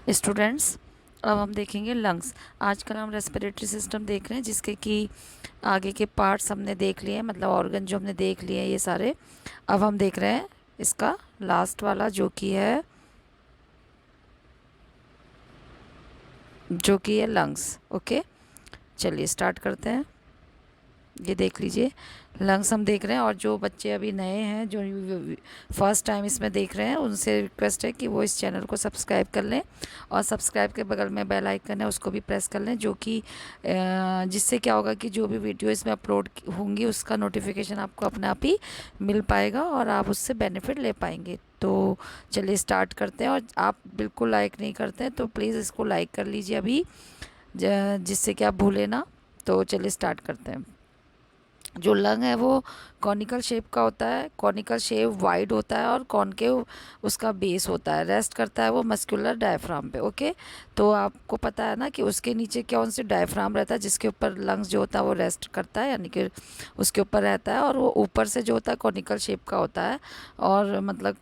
Students, अब हम देखेंगे लंग्स। आजकल हम रेस्पिरेटरी सिस्टम देख रहे हैं, जिसके कि आगे के पार्ट्स हमने देख लिए हैं, मतलब ऑर्गन जो हमने देख लिए हैं ये सारे। अब हम देख रहे हैं इसका लास्ट वाला जो कि है लंग्स। ओके, चलिए स्टार्ट करते हैं। ये देख लीजिए, लंग्स हम देख रहे हैं। और जो बच्चे अभी नए हैं, जो फर्स्ट टाइम इसमें देख रहे हैं, उनसे रिक्वेस्ट है कि वो इस चैनल को सब्सक्राइब कर लें, और सब्सक्राइब के बगल में बेल आइकन है उसको भी प्रेस कर लें, जो कि जिससे क्या होगा कि जो भी वीडियो इसमें अपलोड होंगी उसका नोटिफिकेशन आपको अपने आप ही मिल पाएगा और आप उससे बेनिफिट ले पाएंगे। तो चलिए स्टार्ट करते हैं। और आप बिल्कुल लाइक नहीं करते हैं तो प्लीज़ इसको लाइक कर लीजिए अभी, जिससे कि आप भूलें ना। तो चलिए स्टार्ट करते हैं। जो लंग है वो कॉनिकल शेप का होता है, कॉनिकल शेप वाइड होता है और कॉनकेव उसका बेस होता है। रेस्ट करता है वो मस्कुलर डायफ्राम पे। ओके, तो आपको पता है ना कि उसके नीचे कौन से डायफ्राम रहता है, जिसके ऊपर लंग्स जो होता है वो रेस्ट करता है, यानी कि उसके ऊपर रहता है। और वो ऊपर से जो होता है कॉनिकल शेप का होता है। और मतलब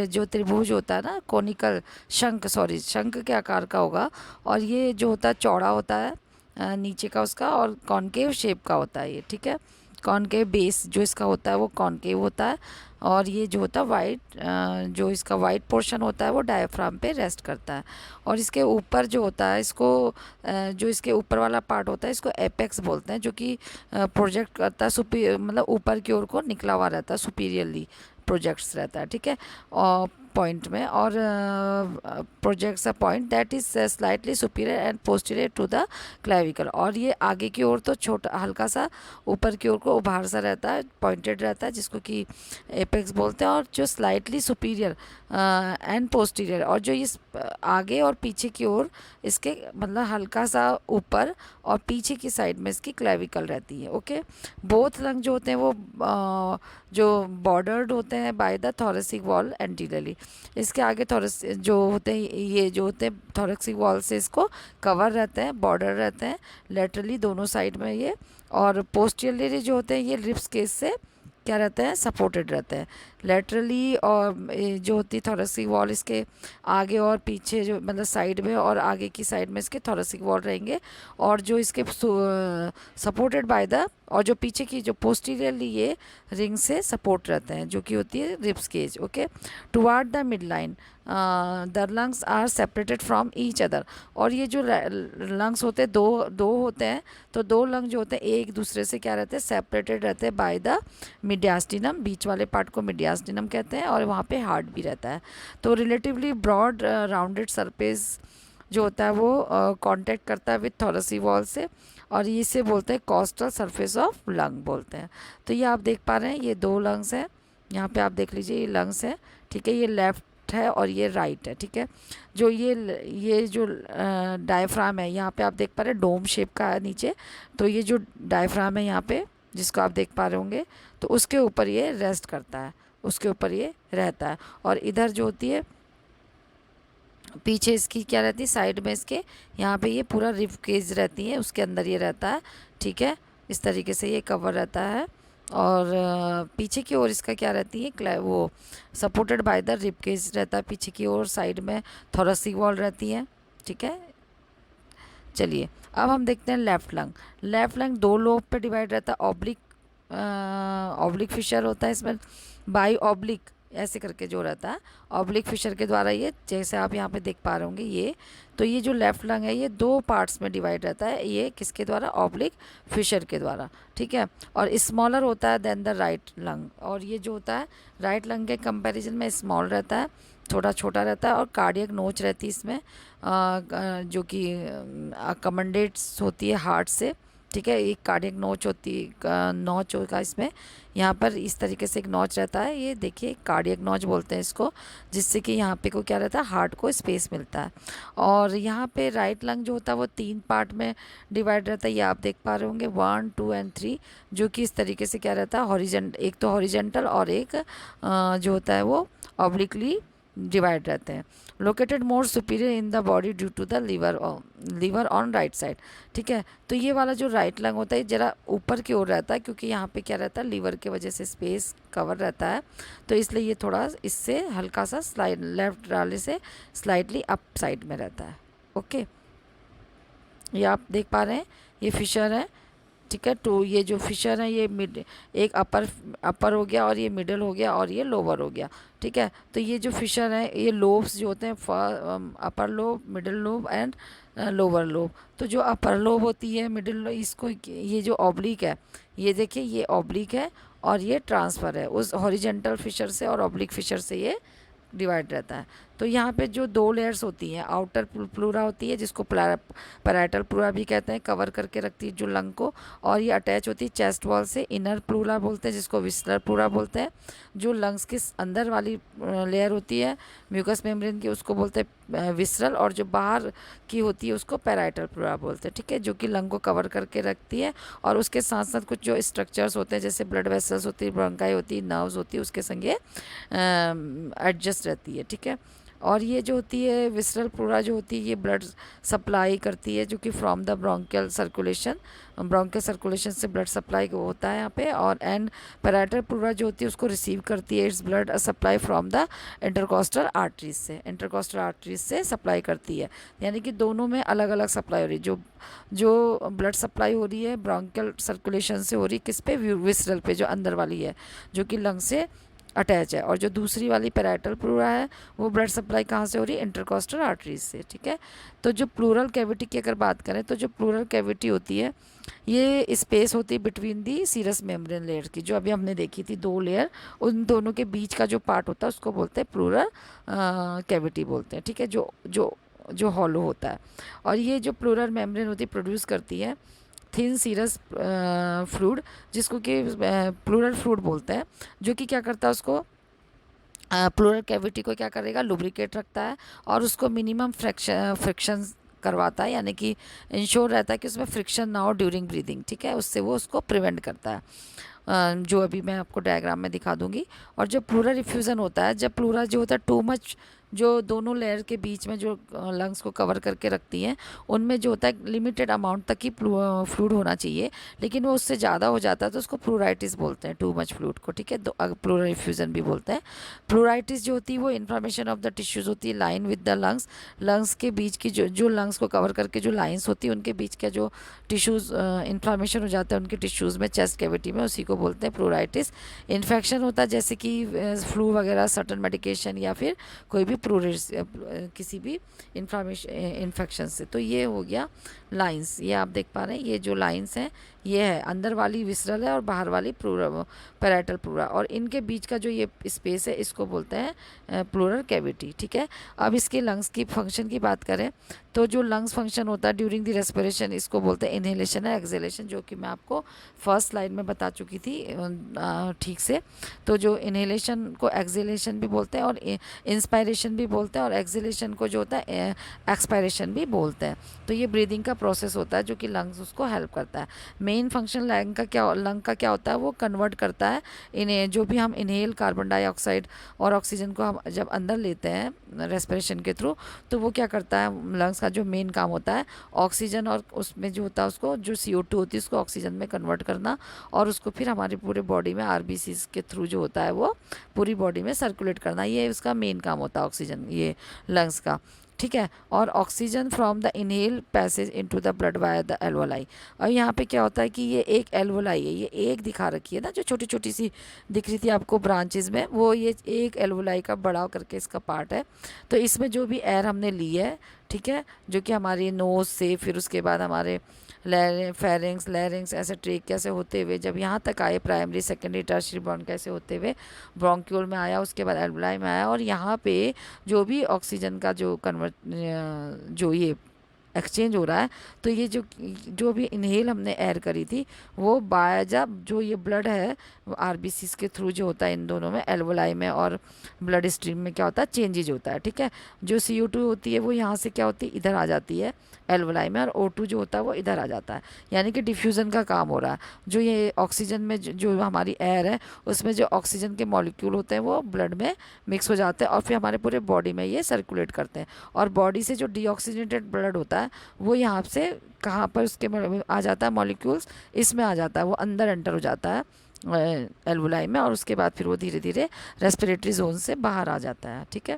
जो त्रिभुज होता है ना, कॉनिकल शंख के आकार का होगा। और ये जो होता है चौड़ा होता है नीचे का उसका, और कॉनकेव शेप का होता है ये। ठीक है, कॉनकेव बेस जो इसका होता है वो कॉनकेव होता है। और ये जो होता है जो इसका वाइट पोर्शन होता है वो डायफ्राम पे रेस्ट करता है। और इसके ऊपर जो होता है जो इसके ऊपर वाला पार्ट होता है इसको एपेक्स बोलते हैं, जो कि प्रोजेक्ट करता है मतलब ऊपर की ओर को निकला हुआ रहता है, सुपीरियरली प्रोजेक्ट्स रहता है। ठीक है, और पॉइंट में, और projects a point that is slightly superior and posterior to the clavicle. और ये आगे की ओर तो छोटा हल्का सा ऊपर की ओर को उभार सा रहता है, पॉइंटेड रहता है, जिसको कि एपेक्स बोलते हैं। और जो स्लाइटली सुपीरियर एंड पोस्टीरियर, और जो इस आगे और पीछे की ओर इसके मतलब हल्का सा ऊपर और पीछे की साइड में इसकी क्लेविकल रहती है। ओके, बोथ लंग जो होते हैं वो जो बॉर्डर्ड होते हैं by the thoracic wall anteriorly. इसके आगे थोरस जो होते हैं, ये जो होते हैं थोरेसिक वॉल से इसको कवर रहते हैं, बॉर्डर रहते हैं लेटरली दोनों साइड में ये। और पोस्टीरियरली जो होते हैं ये रिब्स केस से क्या रहते हैं, सपोर्टेड रहते हैं लेटरली। और जो होती है थोरेसिक वॉल, इसके आगे और पीछे जो मतलब साइड में और आगे की साइड में इसके थोरेसिक वॉल रहेंगे। और जो इसके सपोर्टेड बाय द, और जो पीछे की जो पोस्टीरियरली ये रिंग से सपोर्ट रहते हैं, जो कि होती है ribs cage. Okay, toward the mid line the lungs are separated from each other. और ये जो लंग्स होते हैं दो दो होते हैं, तो दो लंग जो होते हैं एक दूसरे से क्या रहते हैं, सेपरेटेड रहते हैं बाय द मिडियास्टिनम। बीच वाले पार्ट को मिडियास्टिनम कहते हैं, और वहाँ पे हार्ट भी रहता है। तो रिलेटिवली ब्रॉड राउंडेड सरफेस जो होता है वो कांटेक्ट करता है विथ थोरेसिक वॉल से, और ये इसे बोलते हैं कॉस्टल सरफेस ऑफ लंग बोलते हैं। तो ये आप देख पा रहे हैं, ये दो लंग्स हैं, यहाँ पे आप देख लीजिए ये लंग्स है। ठीक है, ये लेफ्ट है और ये राइट है। ठीक है, जो ये जो डायफ्राम है, यहाँ पे आप देख पा रहे हैं डोम शेप का है नीचे। तो ये जो डायफ्राम है यहाँ पे, जिसको आप देख पा रहे होंगे, तो उसके ऊपर ये रेस्ट करता है, उसके ऊपर ये रहता है। और इधर जो होती है पीछे इसकी क्या रहती है, साइड में इसके यहाँ पे ये पूरा रिब केज रहती है, उसके अंदर ये रहता है। ठीक है, इस तरीके से ये कवर रहता है। और पीछे की ओर इसका क्या रहती है, वो supported by the rib cage रहता है पीछे की ओर, साइड में थोरेसिक वॉल रहती है। ठीक है, चलिए अब हम देखते हैं लेफ्ट लंग। लेफ्ट लंग दो लोब पे डिवाइड रहता है, ऑब्लिक फिशर होता है इसमें, बाई ऑब्लिक ऐसे करके जो रहता है, ऑब्लिक फिशर के द्वारा ये, जैसे आप यहाँ पे देख पा रहे होंगे ये। तो ये जो लेफ्ट लंग है ये दो पार्ट्स में डिवाइड रहता है, ये किसके द्वारा, ऑब्लिक फिशर के द्वारा। ठीक है, और स्मॉलर होता है देन द राइट लंग। और ये जो होता है राइट लंग के कंपैरिजन में स्मॉल रहता है, थोड़ा छोटा रहता है। और कार्डियक नोच रहती है इसमें, जो कि अकमंडेट्स होती है हार्ट से। ठीक है, एक कार्डियक नोच होती नोच होगा इसमें, यहाँ पर इस तरीके से एक नोच रहता है, ये देखिए कार्डियक नोच बोलते हैं इसको, जिससे कि यहाँ पे को क्या रहता है, हार्ट को स्पेस मिलता है। और यहाँ पे राइट लंग जो होता है वो तीन पार्ट में डिवाइड रहता है, ये आप देख पा रहे होंगे 1, 2 एंड 3, जो कि इस तरीके से क्या रहता है, एक तो हॉरिजेंटल और एक जो होता है वो ऑब्लिकली डिवाइड रहते हैं। Located more superior in the body due to the liver on right side. ठीक है, तो ये वाला जो राइट लंग होता है ज़रा ऊपर की ओर रहता है, क्योंकि यहाँ पे क्या रहता है, लीवर की वजह से स्पेस कवर रहता है, तो इसलिए ये थोड़ा इससे हल्का सा स्लाइड लेफ्ट वाले से स्लाइडली अप साइड में रहता है। ओके, ये आप देख पा रहे हैं, ये फिशर है। ठीक है, तो ये जो फिशर है ये मिड, एक अपर हो गया और ये मिडल हो गया और ये लोअर हो गया। ठीक है, तो ये जो फिशर है ये लोब्स जो होते हैं, upper lobe, middle lobe and lower lobe. तो जो अपर लोब होती है, मिडिल लोब, इसको ये जो ऑब्लिक है, ये देखिए ये ऑब्लिक है और ये ट्रांसफ़र है उस हॉरिजेंटल फिशर से और ऑब्लिक फिशर से ये डिवाइड रहता है। तो यहाँ पे जो दो लेयर्स होती हैं, आउटर प्लूरा होती है जिसको पैराइटल प्लूरा भी कहते हैं, कवर करके रखती है जो लंग को, और ये अटैच होती है चेस्ट वॉल से, इनर प्लूरा बोलते हैं जिसको विस्लर प्लूरा बोलते हैं। जो लंग्स के अंदर वाली लेयर होती है म्यूकस मेम्ब्रेन की, उसको बोलते हैं विसरल, और जो बाहर की होती है उसको पैराइटल प्लूरा बोलते हैं। ठीक है, जो कि लंग को कवर करके रखती है, और उसके साथ साथ कुछ जो स्ट्रक्चर्स होते हैं जैसे ब्लड वेसल्स होती है, ब्रोंकाई होती है, नर्व्स होती है, उसके संगे एडजस्ट रहती है। ठीक है, और ये जो होती है विसरल प्लूरा जो होती है ये ब्लड सप्लाई करती है, जो कि फ्रॉम द ब्रोंकियल सर्कुलेशन से ब्लड सप्लाई होता है यहाँ पे, और एंड पैराइटल प्लूरा जो होती है उसको रिसीव करती है its blood supply from the intercostal arteries से सप्लाई करती है। यानी कि दोनों में अलग अलग सप्लाई हो रही है। जो ब्लड सप्लाई हो रही है ब्रोंकियल सर्कुलेशन से हो रही है, किस पे, विसरल पे, जो अंदर वाली है जो कि लंग से अटैच है, और जो दूसरी वाली पैराइटल प्लूरा है वो ब्लड सप्लाई कहाँ से हो रही है, इंटरकोस्टल आर्टरीज से। ठीक है, तो जो प्लूरल कैविटी की अगर बात करें, तो जो प्लूरल कैविटी होती है ये स्पेस होती है between the serous membrane layer की, जो अभी हमने देखी थी दो लेयर, उन दोनों के बीच का जो पार्ट होता है उसको बोलते हैं प्लूरल कैविटी बोलते हैं। ठीक है, जो जो जो हॉलो होता है, और ये जो प्लूरल मेम्ब्रेन होती है प्रोड्यूस करती है थिन सीरस फ्लूइड, जिसको कि प्लूरल फ्लूइड बोलते हैं, जो कि क्या करता है उसको प्लूरल कैविटी को क्या करेगा, लुब्रिकेट रखता है, और उसको मिनिमम फ्रिक्शन करवाता है, यानी कि इंश्योर रहता है कि उसमें फ्रिक्शन ना हो ड्यूरिंग ब्रीदिंग। ठीक है, उससे वो उसको प्रिवेंट करता है, जो अभी मैं आपको डायग्राम में दिखा दूंगी। और जब प्लूरल रिफ्यूज़न होता है, जब प्लूरा जो होता है टू मच, जो दोनों लेयर के बीच में जो लंग्स को कवर करके रखती हैं, उनमें जो होता है लिमिटेड अमाउंट तक ही फ्लूइड होना चाहिए, लेकिन वो उससे ज़्यादा हो जाता है तो उसको प्लूराइटिस बोलते हैं, टू मच फ्लूइड को। ठीक है, तो प्लूरल रिफ्यूज़न भी बोलते हैं। प्लूराइटिस जो होती है वो इन्फ्लामेशन ऑफ द टिश्यूज़ होती है लाइन विद द लंग्स के बीच की जो लंग्स को कवर करके जो लाइन्स होती है उनके बीच का जो टिश्यूज़ इन्फ्लामेशन हो जाता है उनके टिश्यूज़ में, चेस्ट कैविटी में, उसी को बोलते हैं प्लूराइटिस। इन्फेक्शन होता है जैसे कि फ्लू वगैरह, सर्टन मेडिकेशन, या फिर कोई भी किसी भी इन्फेक्शन से। तो ये हो गया लाइंस, ये आप देख पा रहे हैं, ये जो लाइंस हैं ये है, अंदर वाली विसरल है और बाहर वाली पैराइटल प्लूरा, और इनके बीच का जो ये स्पेस है इसको बोलते हैं प्लूरल कैविटी। ठीक है, अब इसके लंग्स की फंक्शन की बात करें, तो जो लंग्स फंक्शन होता है ड्यूरिंग द रेस्पिरेशन, इसको बोलते हैं इनहेलेशन है एक्सहेलेशन, जो कि मैं आपको फर्स्ट स्लाइड में बता चुकी थी ठीक से। तो जो इनहेलेशन को एक्सहेलेशन भी बोलते हैं, और इंस्पायरेशन भी बोलते हैं, और एक्सहेलेशन को जो होता है एक्सपायरेशन भी बोलते हैं। तो ये ब्रीदिंग का प्रोसेस होता है जो कि लंग्स उसको हेल्प करता है। मेन फंक्शन लंग का क्या होता है, वो कन्वर्ट करता है इन्हें, जो भी हम इनहेल कार्बन डाइऑक्साइड और ऑक्सीजन को हम जब अंदर लेते हैं रेस्पिरेशन के थ्रू, तो वो क्या करता है, लंग्स का जो मेन काम होता है ऑक्सीजन, और उसमें जो होता है उसको जो CO2 होती है उसको ऑक्सीजन में कन्वर्ट करना, और उसको फिर हमारी पूरे बॉडी में RBCs के थ्रू जो होता है वो पूरी बॉडी में सर्कुलेट करना, ये उसका मेन काम होता है ऑक्सीजन, ये लंग्स का। ठीक है, और oxygen from the inhale passage into the blood via the alveoli. और यहाँ पे क्या होता है कि ये एक एल्वोलाई है, ये एक दिखा रखी है ना, जो छोटी छोटी सी दिख रही थी आपको ब्रांचेस में, वो ये एक एल्वोलाई का बड़ा करके इसका पार्ट है। तो इसमें जो भी एयर हमने ली है, ठीक है, जो कि हमारी नोज़ से, फिर उसके बाद हमारे फेरिंग्स, लैरिंग्स, ऐसे ट्रेकिया से होते हुए जब यहाँ तक आए, प्राइमरी सेकेंडरी टर्शियरी ब्रोंकाई से होते हुए ब्रोंक्यूल में आया, उसके बाद एल्वोलाई में आया, और यहाँ पे जो भी ऑक्सीजन का जो जो ये एक्सचेंज हो रहा है, तो ये जो भी इनहेल हमने एयर करी थी वो बाया जो ये ब्लड है आरबीसीज के थ्रू जो होता है इन दोनों में, एल्वोलाई में और ब्लड स्ट्रीम में क्या होता है, चेंजेज होता है। ठीक है, जो CO2 होती है वो यहाँ से क्या होती है, इधर आ जाती है एल्वोलाई में, और O2 जो होता है वो इधर आ जाता है, यानी कि डिफ्यूज़न का काम हो रहा है। जो ये ऑक्सीजन में जो हमारी एयर है उसमें जो ऑक्सीजन के मॉलिक्यूल होते हैं वो ब्लड में मिक्स हो जाते हैं और फिर हमारे पूरे बॉडी में ये सर्कुलेट करते हैं, और बॉडी से जो डीऑक्सीजनेटेड ब्लड होता है वो यहाँ से कहाँ पर उसके आ जाता है, मॉलिक्यूल्स इसमें आ जाता है, वो अंदर एंटर हो जाता है एल्वोलाई में, और उसके बाद फिर वो धीरे धीरे रेस्पिरेटरी जोन से बाहर आ जाता है। ठीक है,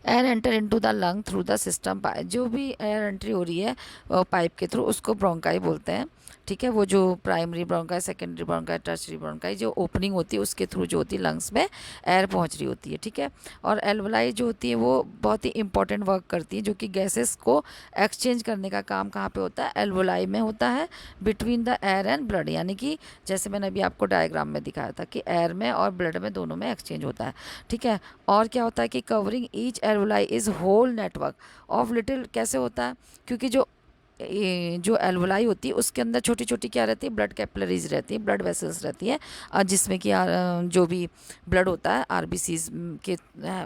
air enter into the lung through the system, जो भी एयर एंट्री हो रही है पाइप के थ्रू उसको ब्रोंकाई बोलते हैं। ठीक है, वो जो primary bronchi, secondary bronchi, tertiary bronchi, जो ओपनिंग होती है उसके थ्रू जो होती है लंग्स में एयर पहुंच रही होती है। ठीक है, और एल्वोलाई जो होती है वो बहुत ही इंपॉर्टेंट वर्क करती है, जो कि गैसेस को एक्सचेंज करने का काम कहाँ पे होता है, एल्वोलाई में होता है, between the air and blood, यानी कि जैसे मैंने अभी आपको डायग्राम में दिखाया था कि एयर में और ब्लड में दोनों में एक्सचेंज होता है। ठीक है, और क्या होता है कि covering each alveoli is whole network of little, कैसे होता है, क्योंकि जो एल्वोलाई होती है उसके अंदर छोटी छोटी क्या रहती है, ब्लड कैपिलरीज रहती है, ब्लड वेसल्स रहती है, जिसमें कि जो भी ब्लड होता है आरबीसीज के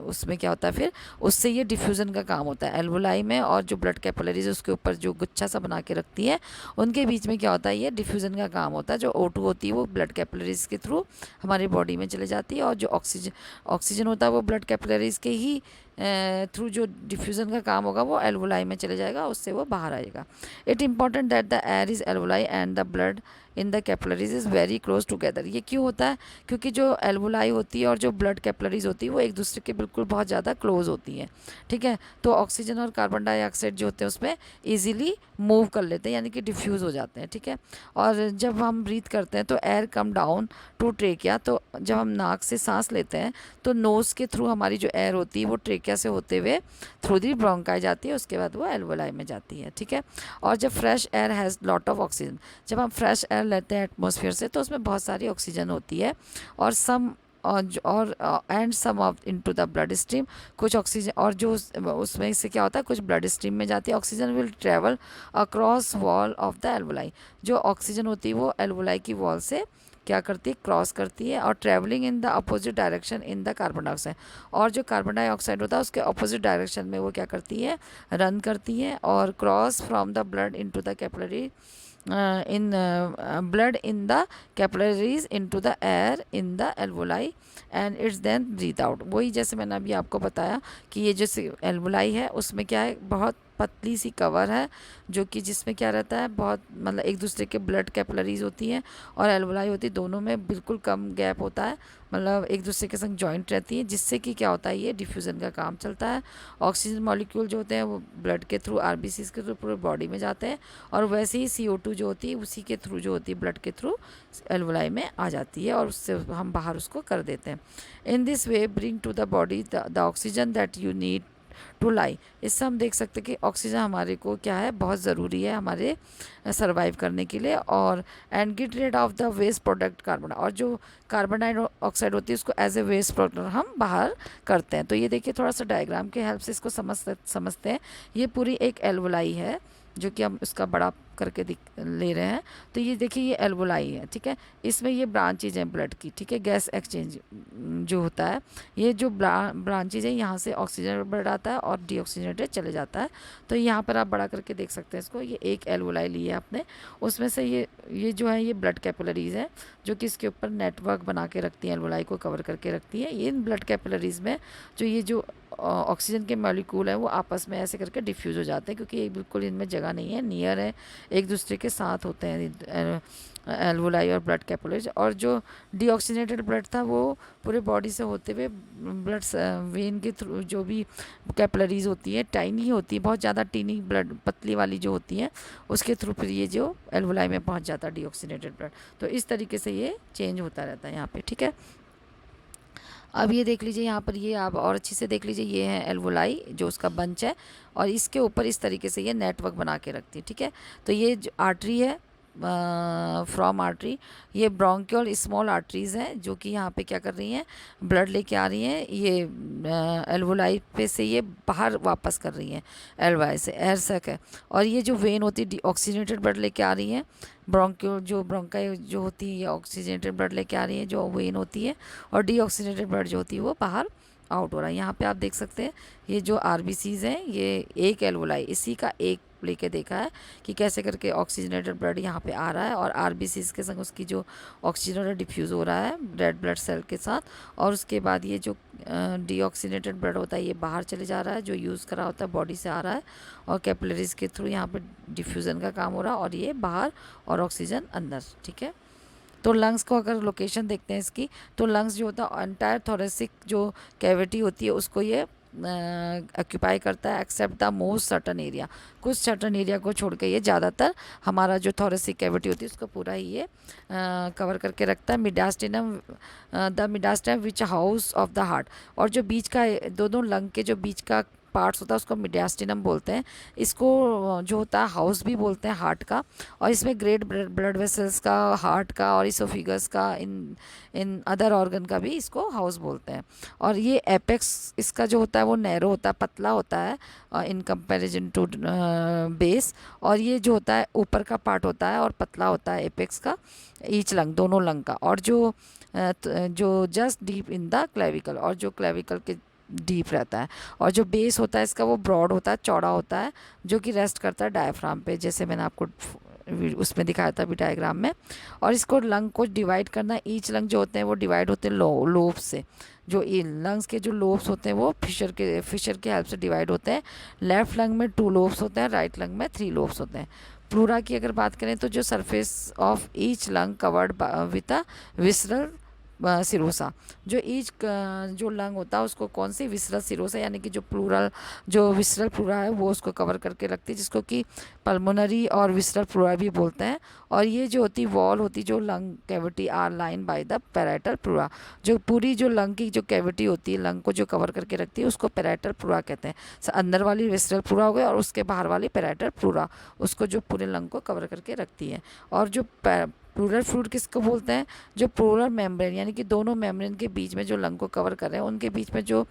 उसमें क्या होता है, फिर उससे ये डिफ्यूज़न का काम होता है एल्वोलाई में, और जो ब्लड कैपिलरीज उसके ऊपर जो गुच्छा सा बना के रखती है उनके बीच में क्या होता है, ये डिफ्यूज़न का काम होता है। जो O2 होती है वो ब्लड कैपिलरीज के थ्रू हमारी बॉडी में चले जाती है, और जो ऑक्सीजन होता है वो ब्लड कैपिलरीज के ही थ्रू जो डिफ्यूज़न का काम होगा वो एल्वोलाई में चले जाएगा, उससे वो बाहर आएगा। It important that the air is alveoli and the blood in the capillaries is very close together. ये क्यों होता है, क्योंकि जो एल्वोलाई होती है और जो ब्लड कैपिलरीज होती है वो एक दूसरे के बिल्कुल बहुत ज़्यादा क्लोज होती हैं। ठीक है, तो ऑक्सीजन और कार्बन डाइऑक्साइड जो होते हैं उसमें ईजिली मूव कर लेते हैं, यानी कि डिफ्यूज़ हो जाते हैं। ठीक है, और जब हम ब्रीथ करते हैं तो air come down to trachea, तो जब हम नाक से सांस लेते हैं तो नोज़ के थ्रू हमारी जो एयर होती है वो ट्रेकिया से होते हुए थ्रू दी ब्रोंकाई जाती है, उसके बाद वो एल्वोलाई में जाती है। ठीक है, और जब fresh air has lot of oxygen, जब हम फ्रेश एयर लेते हैं एटमॉस्फेयर से तो उसमें बहुत सारी ऑक्सीजन होती है, और and some of into the blood stream, कुछ ऑक्सीजन, और जो उसमें से क्या होता है, कुछ ब्लड स्ट्रीम में जाती है। Oxygen will travel across wall of the alveoli, जो ऑक्सीजन होती है वो एल्वोलाई की वॉल से क्या करती है, क्रॉस करती है, और travelling in the opposite direction in the carbon dioxide, और जो कार्बन डाइऑक्साइड होता है उसके अपोजिट डायरेक्शन में वो क्या करती है, रन करती है, और cross from the blood into the capillary in blood in the capillaries into the air in the alveoli and it's then breathe out। वही जैसे मैंने अभी आपको बताया कि ये जो एल्वोलाई है उसमें क्या है, बहुत पतली सी कवर है, जो कि जिसमें क्या रहता है, बहुत मतलब एक दूसरे के ब्लड कैपिलरीज होती हैं और एल्वोलाई होती है, दोनों में बिल्कुल कम गैप होता है, मतलब एक दूसरे के संग जॉइंट रहती है, जिससे कि क्या होता है, ये डिफ्यूज़न का काम चलता है। ऑक्सीजन मॉलिक्यूल जो होते हैं वो ब्लड के थ्रू, आरबीसीज के थ्रू पूरे बॉडी में जाते हैं, और वैसे ही CO2 जो होती है उसी के थ्रू जो होती है ब्लड के थ्रू एल्वोलाई में आ जाती है, और उससे हम बाहर उसको कर देते हैं। In this way bring to the body the oxygen that you need to lie. इससे हम देख सकते हैं कि ऑक्सीजन हमारे को क्या है, बहुत ज़रूरी है हमारे सर्वाइव करने के लिए, और and get rid of the waste product carbon, और जो कार्बन डाइऑक्साइड होती है उसको एज ए वेस्ट प्रोडक्ट हम बाहर करते हैं। तो ये देखिए, थोड़ा सा डायग्राम के हेल्प से इसको समझते हैं। ये पूरी एक एल्वोलाई है जो कि हम इसका बड़ा करके ले रहे हैं, तो ये देखिए ये एल्वोलाई है। ठीक है, इसमें ये ब्रांचेज हैं ब्लड की। ठीक है, गैस एक्सचेंज जो होता है, ये जो ब्रांचेज है यहाँ से ऑक्सीजन ब्लड आता है और डीऑक्सीजनेटेड चले जाता है। तो यहाँ पर आप बड़ा करके देख सकते हैं इसको, ये एक एल्वोलाई ली है आपने, उसमें से ये जो है ये ब्लड कैपिलरीज है जो कि इसके ऊपर नेटवर्क बना के रखती हैं, एल्वोलाई को कवर करके रखती है। ये इन ब्लड कैपिलरीज में जो ऑक्सीजन के मॉलिक्यूल है वो आपस में ऐसे करके डिफ्यूज़ हो जाते हैं, क्योंकि बिल्कुल इनमें जगह नहीं है, नियर है, एक दूसरे के साथ होते हैं एल्वोलाई और ब्लड कैपिलरीज। और जो डीऑक्सीनेटेड ब्लड था वो पूरे बॉडी से होते हुए ब्लड वेन के थ्रू, जो भी कैपिलरीज होती है टाइनी होती है, बहुत ज़्यादा टीनी ब्लड पतली वाली जो होती है, उसके थ्रू फिर ये जो एल्वोलाई में पहुंच जाता है डीऑक्सीनेटेड ब्लड। तो इस तरीके से ये चेंज होता रहता है यहाँ पे। ठीक है, अब ये देख लीजिए यहाँ पर, ये आप और अच्छे से देख लीजिए, ये है एल्वोलाई जो उसका बंच है, और इसके ऊपर इस तरीके से ये नेटवर्क बना के रखती है। ठीक है, तो ये जो आर्टरी है फ्रॉम आर्टरी, ये ब्रोंकियल स्मॉल आर्टरीज हैं जो कि यहाँ पे क्या कर रही हैं, ब्लड लेके आ रही हैं, ये एल्वोलाई पे से ये बाहर वापस कर रही हैं, एल्वाई से एयर सैक है। और ये जो वेन होती है ऑक्सीजनेटेड ब्लड लेके आ रही हैं, ब्रोंकियो जो ब्रोंकाई जो होती है ये ऑक्सीजनेटेड ब्लड लेके आ रही है जो वेन होती है, और डीऑक्सीजनेटेड ब्लड जो होती है वो बाहर आउट हो रहा है। यहाँ पे आप देख सकते हैं ये जो आरबीसीज हैं ये एक एल्वोलाई इसी का एक लेके देखा है कि कैसे करके ऑक्सीजनेटेड ब्लड यहाँ पे आ रहा है और आरबीसीज के संग उसकी जो ऑक्सीजन डिफ्यूज़ हो रहा है रेड ब्लड सेल के साथ, और उसके बाद ये जो डीऑक्सीजनेटेड ब्लड होता है ये बाहर चले जा रहा है, जो यूज़ करा होता है बॉडी से आ रहा है और कैपिलरीज के थ्रू यहाँ पे डिफ्यूज़न का काम हो रहा है और ये बाहर और ऑक्सीजन अंदर। ठीक है, तो लंग्स को अगर लोकेशन देखते हैं इसकी, तो लंग्स जो होता है एंटायर थोरेसिक जो कैविटी होती है उसको ये ऑक्यूपाई करता है except the most certain area, कुछ सर्टन एरिया को छोड़ के ये ज़्यादातर हमारा जो थोरेसिक कैविटी होती है उसको पूरा ही ये कवर करके रखता है। Mediastinum, the mediastinum which house of the heart, और जो बीच का दोनों लंग के जो बीच का पार्ट्स होता है उसको मिडियास्टिनम बोलते हैं, इसको जो होता है हाउस भी बोलते हैं हार्ट का, और इसमें ग्रेट ब्लड वेसल्स का, हार्ट का और इसोफिगस का, इन अदर ऑर्गन का भी इसको हाउस बोलते हैं। और ये एपेक्स इसका जो होता है वो नैरो होता है, पतला होता है इन कंपैरिजन टू बेस, और ये जो होता है ऊपर का पार्ट होता है और पतला होता है एपेक्स का, ईच लंग दोनों लंग का, और जो just deep in the clavicle, और जो क्लेविकल के डीप रहता है, और जो बेस होता है इसका वो ब्रॉड होता है, चौड़ा होता है, जो कि रेस्ट करता है डायफ्राम पे, जैसे मैंने आपको उसमें दिखाया था अभी डायग्राम में। और इसको लंग को डिवाइड करना, ईच लंग जो होते हैं वो डिवाइड होते हैं लोब्स से, जो लंग्स के जो लोब्स होते हैं वो फिशर के हेल्प से डिवाइड होते हैं। लेफ्ट लंग में 2 लोब्स होते हैं, राइट लंग में 3 लोब्स होते हैं। प्लूरा की अगर बात करें तो जो surface of each lung covered with a visceral serosa, जो ईच जो लंग होता है उसको कौन सी विसरल सिरोसा यानी कि जो प्लूरल जो विसरल प्लूरा है वो उसको कवर करके रखती है, जिसको कि पल्मोनरी और विसरल प्लूरा भी बोलते हैं। और ये जो होती वॉल होती जो lung cavity are line by the parietal pleura, जो पूरी जो लंग की जो कैविटी होती है लंग को जो कवर करके रखती है उसको पैराइटल प्लूरा कहते हैं। अंदर वाली विसरल प्लूरा हो गई और उसके बाहर वाली पैराइटल प्लूरा, उसको जो पूरे लंग को कवर करके रखती है। और जो प्लूरल फ्लूइड किसको बोलते हैं, जो प्लूरल मेम्ब्रेन यानी कि दोनों मेम्ब्रेन के बीच में जो लंग को कवर कर रहे हैं उनके बीच में जो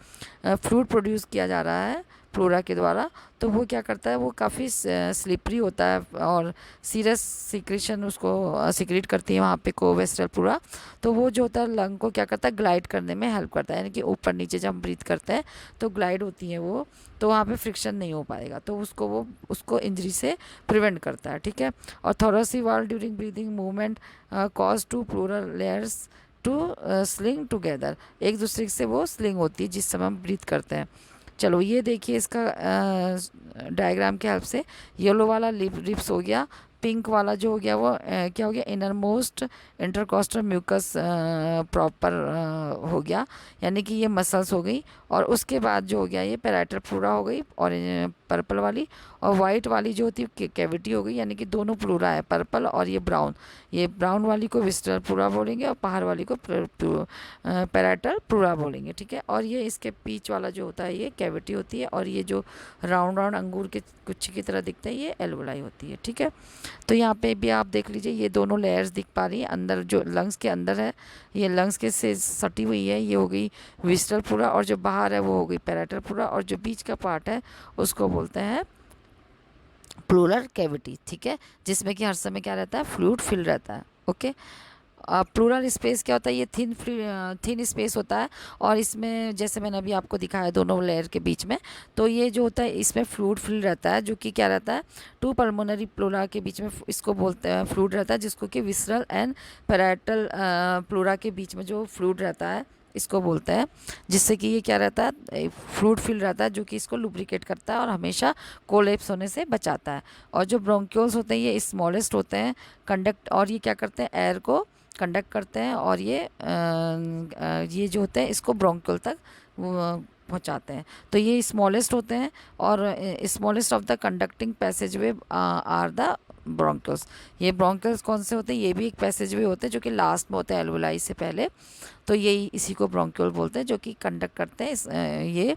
फ्लूइड प्रोड्यूस किया जा रहा है प्लूरा के द्वारा, तो वो क्या करता है वो काफ़ी स्लिपरी होता है और सीरस सिक्रेशन उसको सिक्रेट करती है वहाँ पे कोवेस्ट्रल प्लूरा, तो वो जो होता है लंग को क्या करता है ग्लाइड करने में हेल्प करता है, यानी कि ऊपर नीचे जब हम ब्रीथ करते हैं तो ग्लाइड होती है वो, तो वहाँ पे फ्रिक्शन नहीं हो पाएगा, तो उसको इंजरी से प्रिवेंट करता है। ठीक है, और thoracic wall during breathing movement cause to pleural layers to sling together, एक दूसरे से वो स्लिंग होती है जिस समय हम ब्रीथ करते हैं। चलो ये देखिए इसका डायग्राम के हेल्प से, येलो वाला लिप्स हो गया, पिंक वाला जो हो गया वो क्या हो गया inner most intercostal mucus proper हो गया, यानी कि ये मसल्स हो गई, और उसके बाद जो हो गया ये पैराइटल प्लूरा हो गई और पर्पल वाली, और वाइट वाली जो होती है कैविटी हो गई, यानी कि दोनों प्लूरा है पर्पल और ये ब्राउन वाली को विस्टरल प्लूरा बोलेंगे और बाहर वाली को पैराइटल प्लूरा बोलेंगे। ठीक है, और ये इसके बीच वाला जो होता है ये कैविटी होती है, और ये जो राउंड अंगूर के गुच्छे की तरह दिखता है ये एल्वोलाई होती है। ठीक है, तो यहाँ पे भी आप देख लीजिए ये दोनों लेयर्स दिख पा रही है, अंदर जो लंग्स के अंदर है ये लंग्स के से सटी हुई है, ये हो गई विस्टरल प्लूरा, और जो बाहर है वो हो गई पैराइटल प्लूरा, और जो बीच का पार्ट है उसको बोलते हैं प्लूरल कैविटी। ठीक है, जिसमें कि हर समय क्या रहता है फ्लूइड फिल रहता है। ओके, प्लूरल स्पेस क्या होता है, ये थिन स्पेस होता है, और इसमें जैसे मैंने अभी आपको दिखाया दोनों लेयर के बीच में, तो ये जो होता है इसमें फ्लूइड फिल रहता है, जो कि क्या रहता है 2 पल्मोनरी प्लूरा के बीच में इसको बोलते हैं फ्लूइड रहता है, जिसको कि विसरल एंड पैराइटल प्लूरा के बीच में जो फ्लूइड रहता है इसको बोलते हैं, जिससे कि ये क्या रहता है फ्लूइड फिल रहता है, जो कि इसको लुब्रिकेट करता है और हमेशा कोलेप्स होने से बचाता है। और जो ब्रोंक्यूल्स होते हैं ये स्मॉलेस्ट होते हैं, कंडक्ट, और ये क्या करते हैं एयर को कंडक्ट करते हैं, और ये जो होते हैं इसको ब्रोंक्यूल तक पहुँचाते हैं, तो ये स्मॉलेस्ट होते हैं, और smallest of the conducting passage way are the bronchioles. ये ब्रोंक्यूल्स कौन से होते हैं, ये भी एक पैसेज वे होते हैं जो कि लास्ट में होते हैं एल्वोलाई से पहले, तो यही इसी को ब्रोंक्यूल बोलते हैं, जो कि कंडक्ट करते हैं ये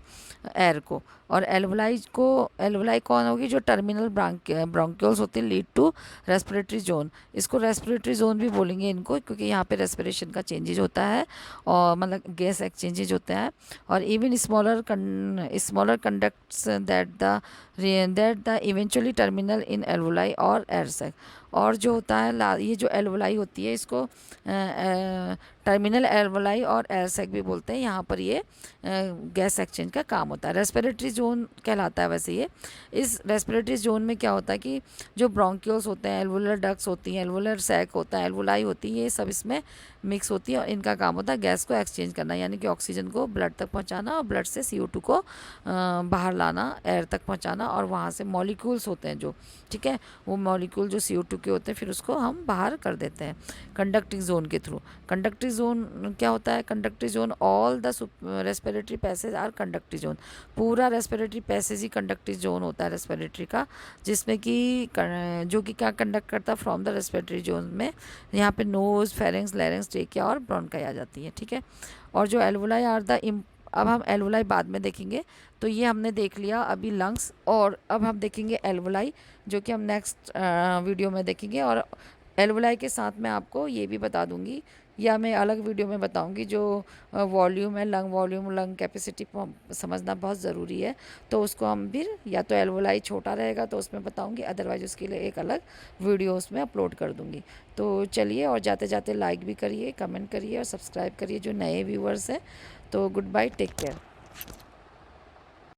एयर को। और एल्वलाई कौन होगी, जो टर्मिनल ब्रोंक्यूल्स होते हैं लीड टू रेस्पिरेटरी जोन। इसको रेस्पिरेटरी जोन भी बोलेंगे इनको, क्योंकि यहाँ पे रेस्पिरेशन का चेंजेज होता है और मतलब गैस एक्सचेंजेज होते हैं। और even smaller conducts that the eventually terminal in alveoli और एयर सैक। और जो होता है ये जो एल्वोलाई होती है, इसको टर्मिनल एल्वोलाई और एयर सैक भी बोलते हैं। यहाँ पर ये गैस एक्सचेंज का काम होता है। रेस्पिरेटरी जोन कहलाता है वैसे ये। इस रेस्पिरेटरी जोन में क्या होता है कि जो ब्रोंक्यूल्स होते हैं, एल्वोलर डक्ट्स होती हैं, एल्वोलर सैक होता है, एल्वोलाई होती है, ये सब इसमें मिक्स होती है और इनका काम होता है गैस को एक्सचेंज करना, यानी कि ऑक्सीजन को ब्लड तक पहुंचाना और ब्लड से CO2 को बाहर लाना, एयर तक पहुंचाना। और वहाँ से मॉलिक्यूल्स होते हैं जो, ठीक है, वो मॉलिक्यूल जो CO2 के होते हैं फिर उसको हम बाहर कर देते हैं कंडक्टिंग जोन के थ्रू। कंडक्टिंग जोन क्या होता है, conducting zone all the respiratory passage are conducting zone. पूरा रेस्पिरेटरी पैसेज ही कंडक्टिंग जोन होता है रेस्पिरेटरी का, जिसमें कि जो कि क्या कंडक्ट करता है फ्रॉम द रेस्पिरेटरी जोन में। यहाँ पे नोज, फेरिंक्स, लैरिंक्स, ट्रेकिया और ब्रोंकाई आ जाती है, ठीक है। और जो एल्वोलाई आर द, अब हम एल्वोलाई बाद में देखेंगे। तो ये हमने देख लिया अभी लंग्स, और अब हम देखेंगे एल्वोलाई, जो कि हम नेक्स्ट वीडियो में देखेंगे। और एल्वोलाई के साथ मैं आपको ये भी बता दूंगी, या मैं अलग वीडियो में बताऊंगी, जो वॉल्यूम है, लंग वॉल्यूम, लंग कैपेसिटी समझना बहुत ज़रूरी है। तो उसको हम फिर, या तो एल्वोलाई छोटा रहेगा तो उसमें बताऊंगी, अदरवाइज उसके लिए एक अलग वीडियो उसमें अपलोड कर दूंगी। तो चलिए, और जाते जाते लाइक भी करिए, कमेंट करिए और सब्सक्राइब करिए जो नए व्यूवर्स हैं। तो गुड बाय, टेक केयर।